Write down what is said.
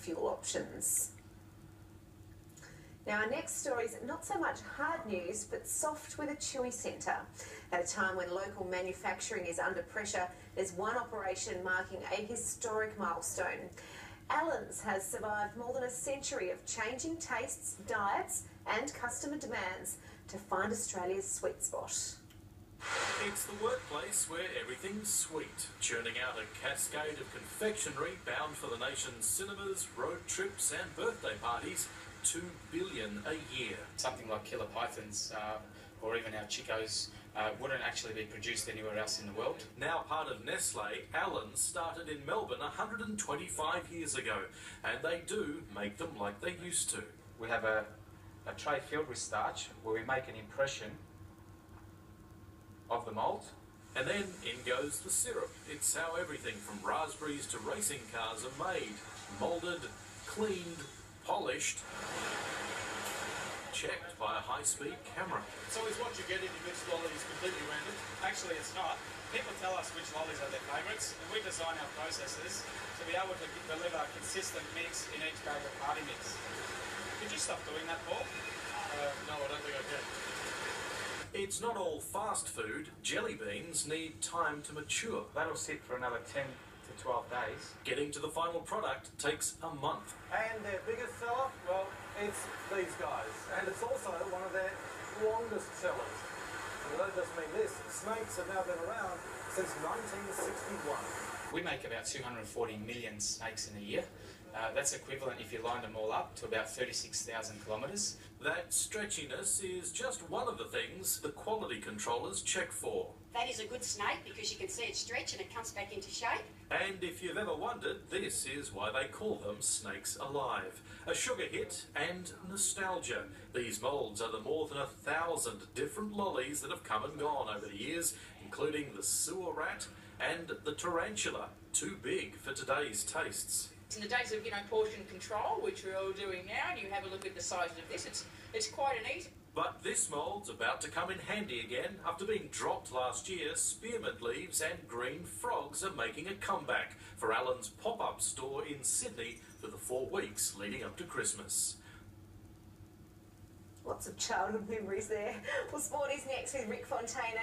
fuel options. Now, our next story is not so much hard news, but soft with a chewy centre. At a time when local manufacturing is under pressure, there's one operation marking a historic milestone. Allen's has survived more than a century of changing tastes, diets and customer demands to find Australia's sweet spot. It's the workplace where everything's sweet, churning out a cascade of confectionery bound for the nation's cinemas, road trips and birthday parties. 2 billion a year. Something like Killer Pythons or even our Chicos wouldn't actually be produced anywhere else in the world. Now part of Nestle, Allen's started in Melbourne 125 years ago, and they do make them like they used to. We have a tray filled with starch where we make an impression of the mould. And then in goes the syrup. It's how everything from raspberries to racing cars are made. Moulded, cleaned, polished, checked by a high-speed camera. So is what you get in your mixed lollies completely random? Actually, it's not. People tell us which lollies are their favourites, and we design our processes to be able to deliver a consistent mix in each bag of party mix. Could you stop doing that, Paul? No, I don't think I can. It's not all fast food. Jelly beans need time to mature. That'll sit for another 10 to 12 days. Getting to the final product takes a month. And their biggest seller, well, it's these guys. And it's also one of their longest sellers. And that does mean this. Snakes have now been around since 1961. We make about 240 million snakes in a year. That's equivalent, if you lined them all up, to about 36,000 kilometres. That stretchiness is just one of the things the quality controllers check for. That is a good snake because you can see it stretch and it comes back into shape. And if you've ever wondered, this is why they call them snakes alive. A sugar hit and nostalgia. These moulds are the more than 1,000 different lollies that have come and gone over the years, including the sewer rat and the tarantula, too big for today's tastes. In the days of, portion control, which we're all doing now, and you have a look at the size of this, it's quite an easy. But this mould's about to come in handy again. After being dropped last year, spearmint leaves and green frogs are making a comeback for Allen's pop-up store in Sydney for the 4 weeks leading up to Christmas. Lots of childhood memories there. Well, sport is next with Rick Fontaine.